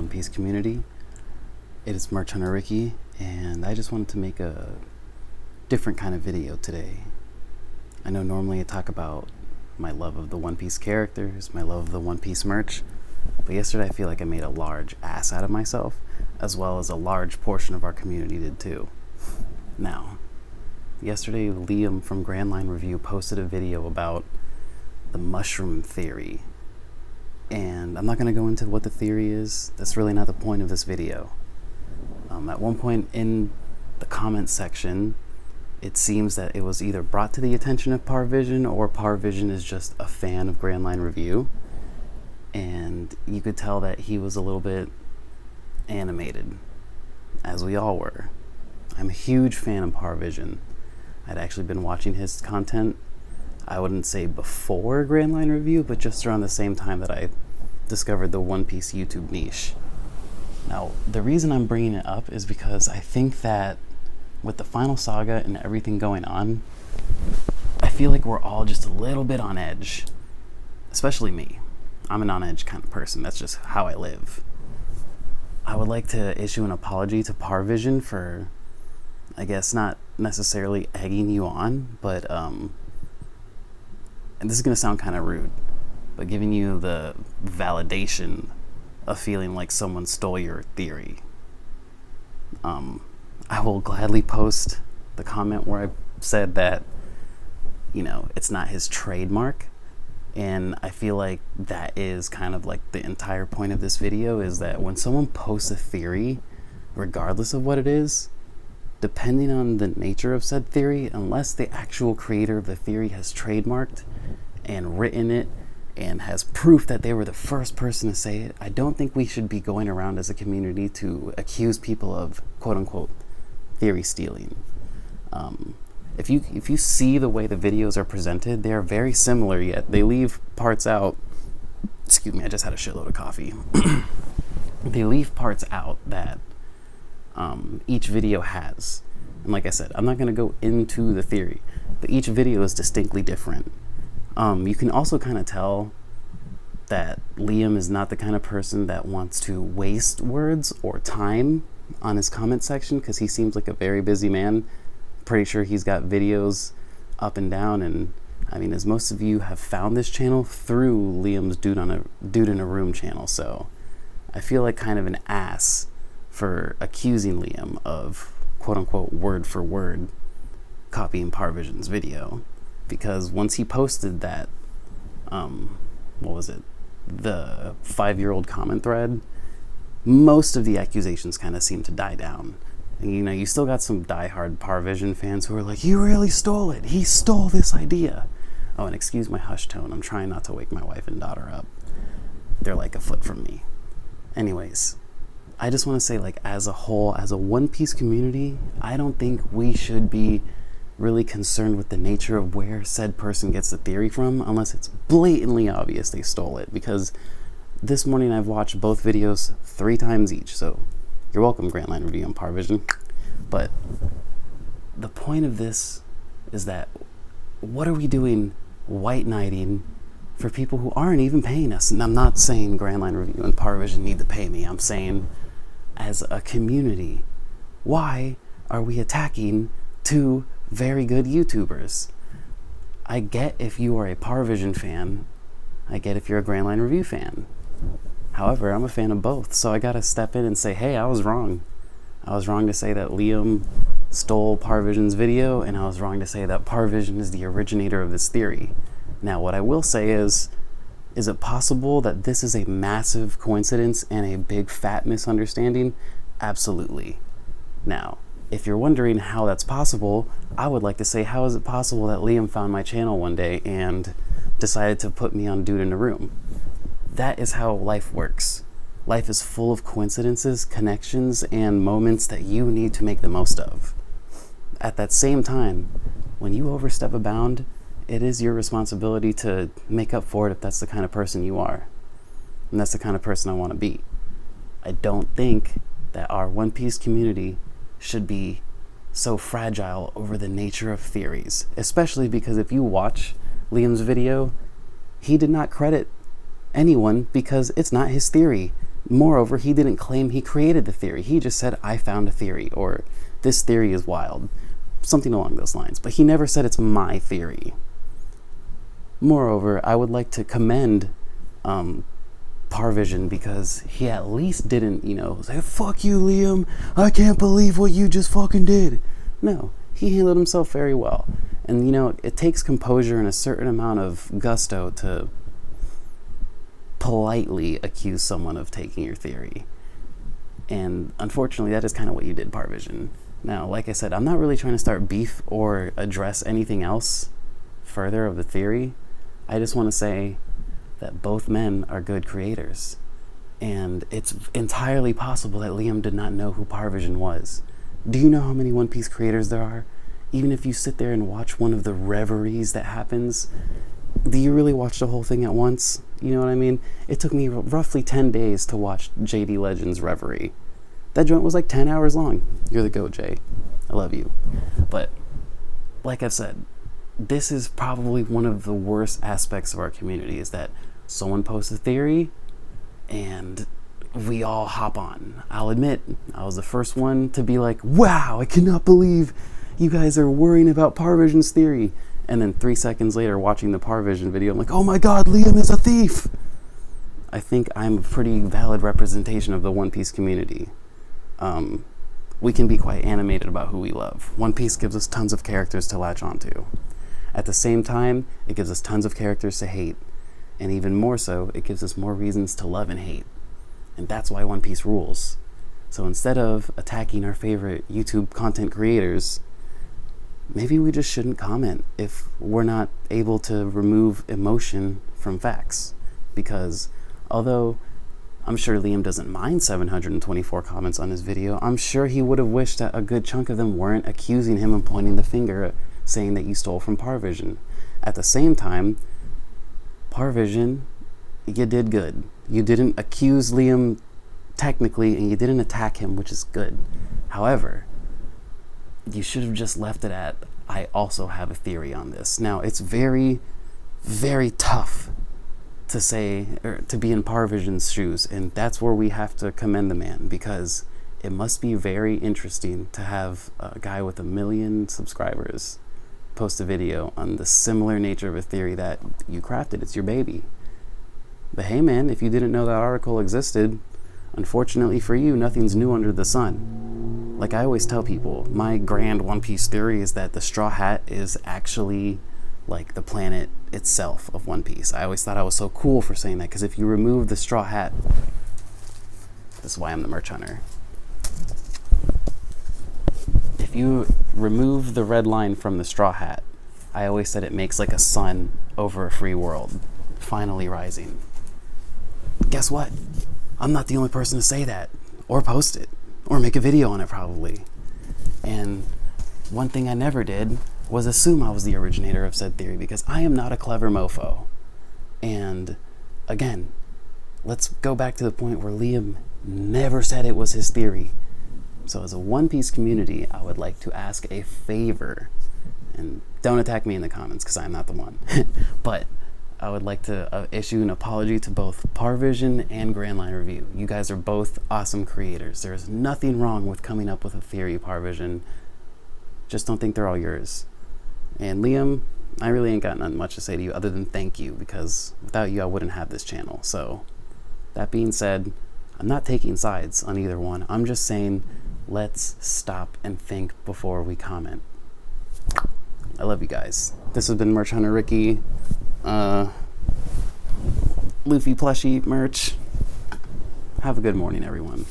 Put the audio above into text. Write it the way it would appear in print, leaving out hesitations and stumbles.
One Piece community. It is Merch Hunter Ricky, and I just wanted to make a different kind of video today. I know normally I talk about my love of the One Piece characters, my love of the One Piece merch, but yesterday I feel like I made a large ass out of myself, as well as a large portion of our community did too. Now, yesterday Liam from Grandlinereview posted a video about the mushroom theory, and I'm not going to go into what the theory is. That's really not the point of this video. At one point in the comment section, it seems that it was either brought to the attention of Parvision, or Parvision is just a fan of Grandlinereview, and you could tell that he was a little bit animated, as we all were. I'm a huge fan of Parvision. I'd actually been watching his content, I wouldn't say before Grandlinereview, but just around the same time that I discovered the One Piece YouTube niche. Now, the reason I'm bringing it up is because I think that with the final saga and everything going on, I feel like we're all just a little bit on edge. Especially me. I'm an on-edge kind of person. That's just how I live. I would like to issue an apology to Parvision for, I guess, not necessarily egging you on, but and this is going to sound kind of rude, but giving you the validation of feeling like someone stole your theory. I will gladly post the comment where I said that, you know, it's not his trademark, and I feel like that is kind of like the entire point of this video, is that when someone posts a theory, regardless of what it is, depending on the nature of said theory, unless the actual creator of the theory has trademarked and written it and has proof that they were the first person to say it, I don't think we should be going around as a community to accuse people of quote-unquote theory stealing. If you see the way the videos are presented, they are very similar, yet they leave parts out. Excuse me, I just had a shitload of coffee. They leave parts out that each video has. And like I said, I'm not going to go into the theory, but each video is distinctly different. You can also kind of tell that Liam is not the kind of person that wants to waste words or time on his comment section, because he seems like a very busy man. Pretty sure he's got videos up and down, and I mean, as most of you have found this channel through Liam's Dude in a Room channel, so I feel like kind of an ass for accusing Liam of quote-unquote word for word copying Parvision's video, because once he posted that, what was it, the 5-year-old comment thread, most of the accusations kind of seem to die down. And, you know, you still got some diehard Parvision fans who are like, you really stole it, he stole this idea. Oh, and excuse my hush tone, I'm trying not to wake my wife and daughter up. They're like a foot from me. Anyways, I just want to say, like, as a whole, as a One Piece community, I don't think we should be really concerned with the nature of where said person gets the theory from, unless it's blatantly obvious they stole it, because this morning I've watched both videos 3 times each, so you're welcome, Grandlinereview and Parvision. But the point of this is that, what are we doing white knighting for people who aren't even paying us? And I'm not saying Grandlinereview and Parvision need to pay me. I'm saying, as a community, why are we attacking 2 very good YouTubers? I get if you are a Parvision fan. I get if you're a Grandlinereview fan. However, I'm a fan of both, so I gotta step in and say, hey, I was wrong. I was wrong to say that Liam stole Parvision's video, and I was wrong to say that Parvision is the originator of this theory. Now, what I will say is it possible that this is a massive coincidence and a big fat misunderstanding? Absolutely. Now, if you're wondering how that's possible, I would like to say, how is it possible that Liam found my channel one day and decided to put me on Dude in a Room? That is how life works. Life is full of coincidences, connections, and moments that you need to make the most of. At that same time, when you overstep a bound, it is your responsibility to make up for it if that's the kind of person you are. And that's the kind of person I want to be. I don't think that our One Piece community should be so fragile over the nature of theories, especially because if you watch Liam's video, he did not credit anyone because it's not his theory. Moreover, he didn't claim he created the theory. He just said, I found a theory, or this theory is wild, something along those lines. But he never said it's my theory. Moreover, I would like to commend Parvision, because he at least didn't, say, fuck you, Liam, I can't believe what you just fucking did. No, he handled himself very well. And, it takes composure and a certain amount of gusto to politely accuse someone of taking your theory. And unfortunately, that is kind of what you did, Parvision. Now, like I said, I'm not really trying to start beef or address anything else further of the theory. I just want to say that both men are good creators. And it's entirely possible that Liam did not know who Parvision was. Do you know how many One Piece creators there are? Even if you sit there and watch one of the reveries that happens, do you really watch the whole thing at once? You know what I mean? It took me roughly 10 days to watch JD Legend's Reverie. That joint was like 10 hours long. You're the GOAT, Jay. I love you. But, like I've said, this is probably one of the worst aspects of our community, is that someone posts a theory and we all hop on. I'll admit, I was the first one to be like, wow, I cannot believe you guys are worrying about Parvision's theory. And then 3 seconds later, watching the Parvision video, I'm like, oh my god, Liam is a thief! I think I'm a pretty valid representation of the One Piece community. We can be quite animated about who we love. One Piece gives us tons of characters to latch onto. At the same time, it gives us tons of characters to hate. And even more so, it gives us more reasons to love and hate. And that's why One Piece rules. So instead of attacking our favorite YouTube content creators, maybe we just shouldn't comment if we're not able to remove emotion from facts. Because although I'm sure Liam doesn't mind 724 comments on his video, I'm sure he would have wished that a good chunk of them weren't accusing him and pointing the finger, saying that you stole from Parvision. At the same time, Parvision, you did good. You didn't accuse Liam technically, and you didn't attack him, which is good. However, you should have just left it at, I also have a theory on this. Now, it's very, very tough to say, or to be in Parvision's shoes, and that's where we have to commend the man, because it must be very interesting to have a guy with 1 million subscribers post a video on the similar nature of a theory that you crafted. It's your baby. But hey man, if you didn't know that article existed, unfortunately for you, nothing's new under the sun. Like I always tell people, my grand One Piece theory is that the Straw Hat is actually like the planet itself of One Piece. I always thought I was so cool for saying that, because if you remove the Straw Hat, this is why I'm the merch hunter. If you remove the red line from the Straw Hat, I always said it makes like a sun over a free world, finally rising. Guess what? I'm not the only person to say that, or post it, or make a video on it probably. And one thing I never did was assume I was the originator of said theory, because I am not a clever mofo. And again, let's go back to the point where Liam never said it was his theory. So as a One Piece community, I would like to ask a favor, and don't attack me in the comments because I'm not the one, but I would like to issue an apology to both Parvision and Grandlinereview. You guys are both awesome creators. There's nothing wrong with coming up with a theory, Parvision. Just don't think they're all yours. And Liam, I really ain't got nothing much to say to you other than thank you, because without you I wouldn't have this channel. So that being said, I'm not taking sides on either one. I'm just saying, let's stop and think before we comment. I love you guys. This has been Merch Hunter Ricky. Luffy plushie merch. Have a good morning, everyone.